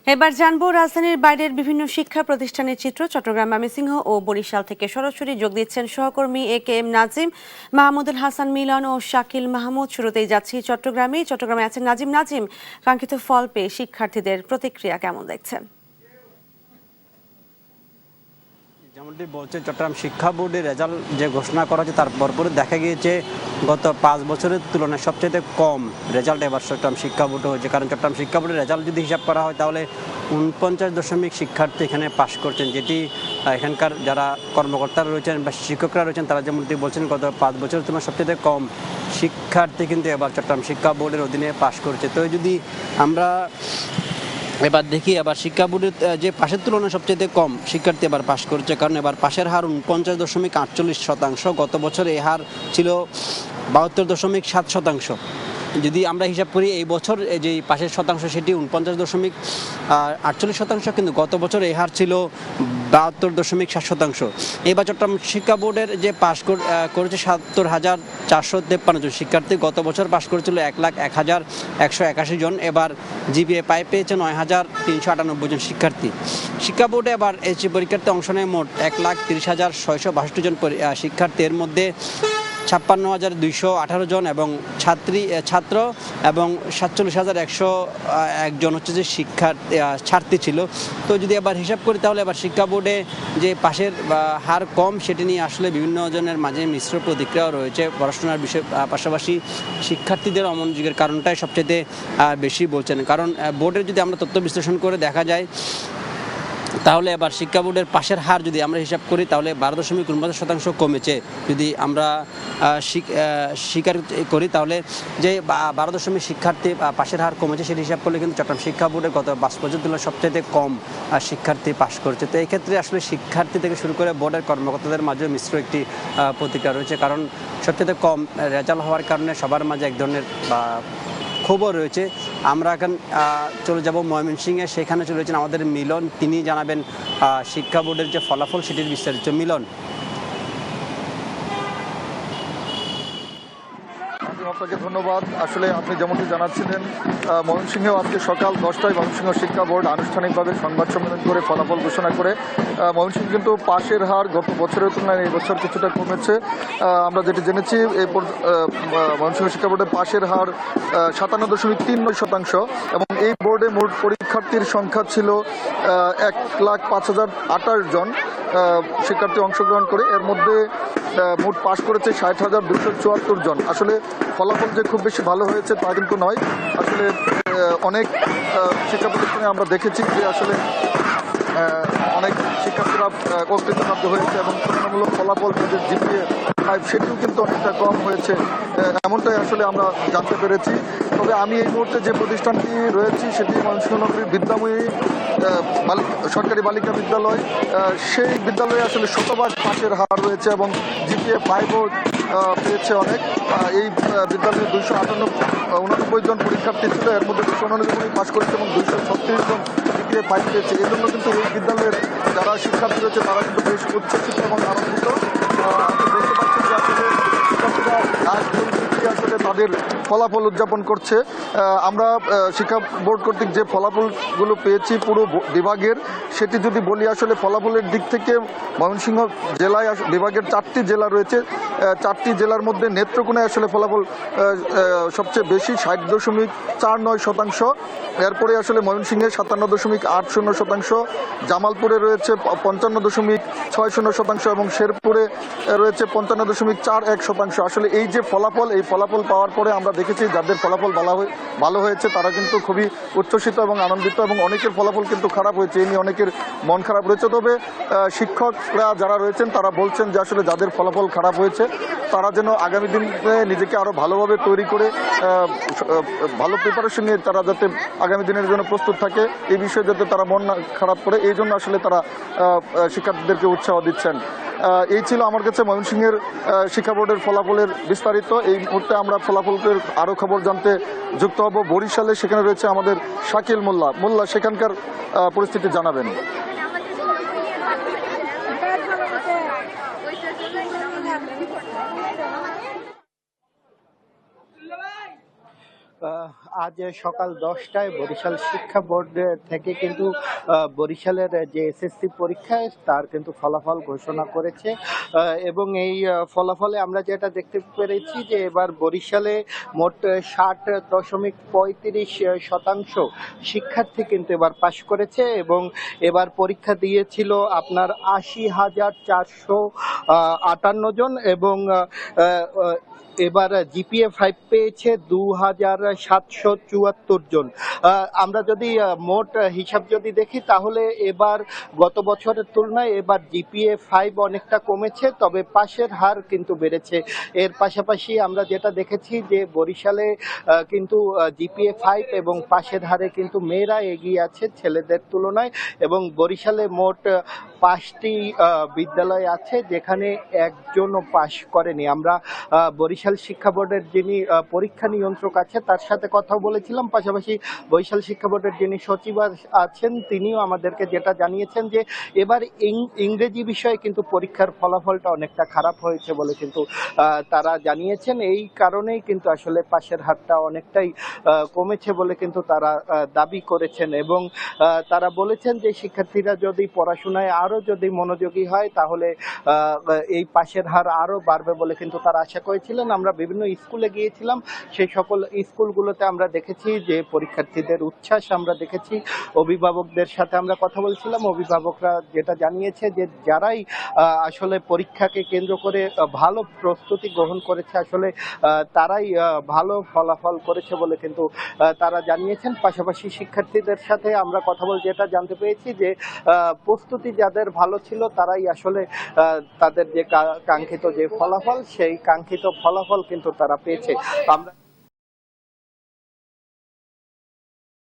এবার জানবো রাজধানীর বাইরের বিভিন্ন শিক্ষা প্রতিষ্ঠানের চিত্র। চট্টগ্রাম, ময়মনসিংহ ও বরিশাল থেকে সরাসরি যোগ দিচ্ছেন সহকর্মী AK-M নাজিম, মাহমুদুল হাসান মিলন ও শাকিল মাহমুদ। শুরুতেই যাচ্ছি চট্টগ্রামে আছেন নাজিম। কাঙ্ক্ষিত ফল পেয়ে শিক্ষার্থীদের প্রতিক্রিয়া কেমন দেখছেন? যেমনটি বলছে, চট্টগ্রাম শিক্ষা বোর্ডের রেজাল্ট যে ঘোষণা করা হয়েছে তার পরপরই দেখা গিয়েছে গত 5 বছরের তুলনায় সবচেয়ে কম রেজাল্ট এবার চট্টগ্রাম শিক্ষা বোর্ডে হয়েছে। কারণ চট্টগ্রাম শিক্ষা বোর্ডের রেজাল্ট যদি হিসাব করা হয় তাহলে 49 শিক্ষার্থী এখানে পাশ করছেন, যেটি এখানকার যারা কর্মকর্তারা রয়েছেন বা শিক্ষকরা রয়েছেন তারা যেমনটি বলছেন গত 5 বছরের তুলনায় সবচেয়ে কম শিক্ষার্থী কিন্তু এবার চট্টগ্রাম শিক্ষা বোর্ডের অধীনে পাশ করছে। তো যদি আমরা এবার দেখি, এবার শিক্ষা বোর্ডের যে পাশের তুলনায় সবচেয়ে কম শিক্ষার্থী এবার পাশ করছে, কারণ এবার পাশের হার 49.48%। গত বছর এই হার ছিল 72.7%। যদি আমরা হিসাব করি এই বছর যে পাশের শতাংশ সেটি 49.48%, কিন্তু গত বছর এই হার ছিল 72.7%। এবার চট্টগ্রাম শিক্ষা বোর্ডের যে পাশ করেছে ৭০,৪৫৩ জন শিক্ষার্থী, গত বছর পাশ করেছিল ১,০১,১৮১ জন। এবার জিপিএ পেয়েছে ৯,৩৯৮ জন শিক্ষার্থী। শিক্ষা বোর্ডে এবার এইচএসসি পরীক্ষার্থী অংশ নেয় মোট ১,৩০,৬৬২ জন শিক্ষার্থী। এর মধ্যে ৫৬,২১৮ জন এবং ছাত্র এবং ৪৭,১০১ জন হচ্ছে যে ছাত্রী ছিল। তো যদি এবার হিসাব করি তাহলে এবার শিক্ষা বোর্ডে যে পাশের হার কম সেটি নিয়ে আসলে বিভিন্ন জনের মাঝে মিশ্র প্রতিক্রিয়াও রয়েছে। পড়াশোনার বিষয় পাশাপাশি শিক্ষার্থীদের অমনোযোগের কারণটাই সবচেয়ে বেশি বলছেন। কারণ বোর্ডের যদি আমরা তথ্য বিশ্লেষণ করে দেখা যায় তাহলে এবার শিক্ষা বোর্ডের পাশের হার যদি আমরা হিসাব করি তাহলে 12.49% কমেছে। যদি আমরা স্বীকার করি তাহলে যে 12 শিক্ষার্থী পাশের হার কমেছে সেটি হিসাব করলে কিন্তু চট্টগ্রাম শিক্ষা বোর্ডের গত 5 বছর তুলনায় সবচেয়ে কম শিক্ষার্থী পাশ করেছে। তো এই ক্ষেত্রে আসলে শিক্ষার্থী থেকে শুরু করে বোর্ডের কর্মকর্তাদের মাঝে মিশ্র একটি প্রতিক্রিয়া রয়েছে। কারণ সবচেয়ে কম রেজাল্ট হওয়ার কারণে সবার মাঝে এক ধরনের খবর রয়েছে। আমরা এখন চলে যাব ময়মনসিংহে, সেখানে চলে যাচ্ছেন আমাদের মিলন। তিনি জানাবেন শিক্ষা বোর্ডের যে ফলাফল সেটির বিস্তারিত। মিলন। আপনাকে ধন্যবাদ। আসলে আপনি যেমনটি জানাচ্ছিলেন, ময়মনসিংহে আজকে সকাল 10টায় ময়মনসিংহ শিক্ষা বোর্ড আনুষ্ঠানিকভাবে সংবাদ সম্মেলন করে ফলাফল ঘোষণা করে। ময়মনসিংহ কিন্তু পাশের হার গত বছরের তুলনায় এই বছর কিছুটা কমেছে। আমরা যেটি জেনেছি এরপর ময়মনসিংহ শিক্ষা বোর্ডের পাশের হার 57.39% এবং এই বোর্ডে মোট পরীক্ষার্থীর সংখ্যা ছিল 1,05,028 জন শিক্ষার্থী অংশগ্রহণ করে। এর মধ্যে মোট পাশ করেছে 60,274 জন। আসলে ফলাফল যে খুব বেশি ভালো হয়েছে তা কিন্তু নয়। আসলে অনেক শিক্ষা প্রতিষ্ঠানে আমরা দেখেছি যে আসলে অনেক শিক্ষার্থীরা কর্তৃত্বপ্রাপ্ত হয়েছে এবং তুলনামূলক ফলাফল তাদের জিপিএ 5 সেটিও কিন্তু অনেকটা কম হয়েছে, এমনটাই আসলে আমরা জানতে পেরেছি। তবে আমি এই মুহূর্তে যে প্রতিষ্ঠানটি রয়েছি সেটি ময়মনসিংহ নগরীর বিদ্যাময়ী সরকারি বালিকা বিদ্যালয়। সেই বিদ্যালয়ে আসলে শতভাগ পাশের হার রয়েছে এবং জিপিএ 5ও পেয়েছে অনেক। এই বিদ্যালয়ে 289 জন পরীক্ষার্থী ছিল, এর মধ্যে 299 জনই পাশ করেছে এবং 236 জন জিপিএ 5 পেয়েছে। এই জন্য কিন্তু এই বিদ্যালয়ের যারা শিক্ষার্থী রয়েছে তারা কিন্তু বেশ উচ্ছ্বসিত এবং আনন্দিত। আপনি দেখতে পাচ্ছেন যে আসলে শিক্ষার্থীরা আসলে তাদের ফলাফল উদযাপন করছে। আমরা শিক্ষা বোর্ড কর্তৃক যে ফলাফলগুলো পেয়েছি পুরো বিভাগের, সেটি যদি বলি আসলে ফলাফলের দিক থেকে ময়মনসিংহ জেলায় বিভাগের 4টি জেলা রয়েছে। 4টি জেলার মধ্যে নেত্রকোনায় আসলে ফলাফল সবচেয়ে বেশি 60.49%। এরপরে আসলে ময়মনসিংহে 57.80%, জামালপুরে রয়েছে 55.60% এবং শেরপুরে রয়েছে 55.41%। আসলে এই যে ফলাফল, এই ফলাফল পাওয়ার পরে আমরা দেখেছি যাদের ফলাফল ভালো হয়েছে তারা কিন্তু খুবই উচ্ছ্বসিত এবং আনন্দিত, এবং অনেকের ফলাফল কিন্তু খারাপ হয়েছে, এই নিয়ে অনেকের মন খারাপ রয়েছে। তবে শিক্ষকরা যারা রয়েছেন তারা বলছেন যে আসলে যাদের ফলাফল খারাপ হয়েছে তারা যেন আগামী দিনে নিজেকে আরও ভালোভাবে তৈরি করে ভালো প্রিপারেশন নিয়ে তারা যাতে আগামী দিনের জন্য প্রস্তুত থাকে, এই বিষয়ে যাতে তারা মন না খারাপ করে, এই জন্য আসলে তারা শিক্ষার্থীদেরকে উৎসাহ দিচ্ছেন। এই ছিল আমার কাছে ময়মনসিংহের শিক্ষা বোর্ডের ফলাফলের বিস্তারিত। এই মুহূর্তে আমরা ফলাফলের আরও খবর জানতে যুক্ত হব বরিশালে। সেখানে রয়েছে আমাদের শাকিল মোল্লা, সেখানকার পরিস্থিতি জানাবেন। আহ, আজ সকাল 10টায় বরিশাল শিক্ষা বোর্ড থেকে কিন্তু বরিশালের যে এসএসসি পরীক্ষায় তার কিন্তু ফলাফল ঘোষণা করেছে। এবং এই ফলাফলে আমরা যেটা দেখতে পেরেছি যে এবার বরিশালে মোট 60.35% শিক্ষার্থী কিন্তু এবার পাশ করেছে এবং এবার পরীক্ষা দিয়েছিল আপনার 80,458 জন এবং এবার জিপিএ 5 পেয়েছে 2,774 জন। আমরা যদি মোট হিসাব যদি দেখি তাহলে এবার গত বছরের তুলনায় এবার জিপিএ 5 অনেকটা কমেছে, তবে পাশের হার কিন্তু বেড়েছে। এর পাশাপাশি আমরা যেটা দেখেছি যে বরিশালে কিন্তু জিপিএ 5 এবং পাশের হারে কিন্তু মেয়েরা এগিয়ে আছে ছেলেদের তুলনায় এবং বরিশালে মোট 5টি বিদ্যালয় আছে যেখানে একজনও পাশ করেনি। আমরা বরিশাল শিক্ষা বোর্ডের যিনি পরীক্ষা নিয়ন্ত্রক আছে তার সাথে কথা বলেছিলাম, পাশাপাশি বরিশাল শিক্ষা বোর্ডের যিনি সচিব আছেন তিনিও আমাদেরকে যেটা জানিয়েছেন যে এবার ইংরেজি বিষয়ে কিন্তু পরীক্ষার ফলাফলটা অনেকটা খারাপ হয়েছে বলে কিন্তু তারা জানিয়েছেন। এই কারণেই কিন্তু আসলে পাশের হারটা অনেকটাই কমেছে বলে কিন্তু তারা দাবি করেছেন এবং তারা বলেছেন যে শিক্ষার্থীরা যদি পড়াশোনায় আরো যদি মনোযোগী হয় তাহলে এই পাশের হার আরো বাড়বে বলে কিন্তু তারা আশা করেছিলেন। আমরা বিভিন্ন স্কুলে গিয়েছিলাম, সেই সকল স্কুলগুলোতে আমরা দেখেছি যে পরীক্ষার্থীদের উচ্ছ্বাস আমরা দেখেছি। অভিভাবকদের সাথে আমরা কথা বলছিলাম, অভিভাবকরা যেটা জানিয়েছে যে যারাই আসলে পরীক্ষাকে কেন্দ্র করে ভালো প্রস্তুতি গ্রহণ করেছে আসলে তারাই ভালো ফলাফল করেছে বলে কিন্তু তারা জানিয়েছেন। পাশাপাশি শিক্ষার্থীদের সাথে আমরা কথা বলে যেটা জানতে পেরেছি যে প্রস্তুতি যাদের ভালো ছিল তারাই আসলে তাদের যে কাঙ্ক্ষিত যে ফলাফল সেই কাঙ্ক্ষিত ফলাফল কিন্তু তারা পেয়েছে। আমরা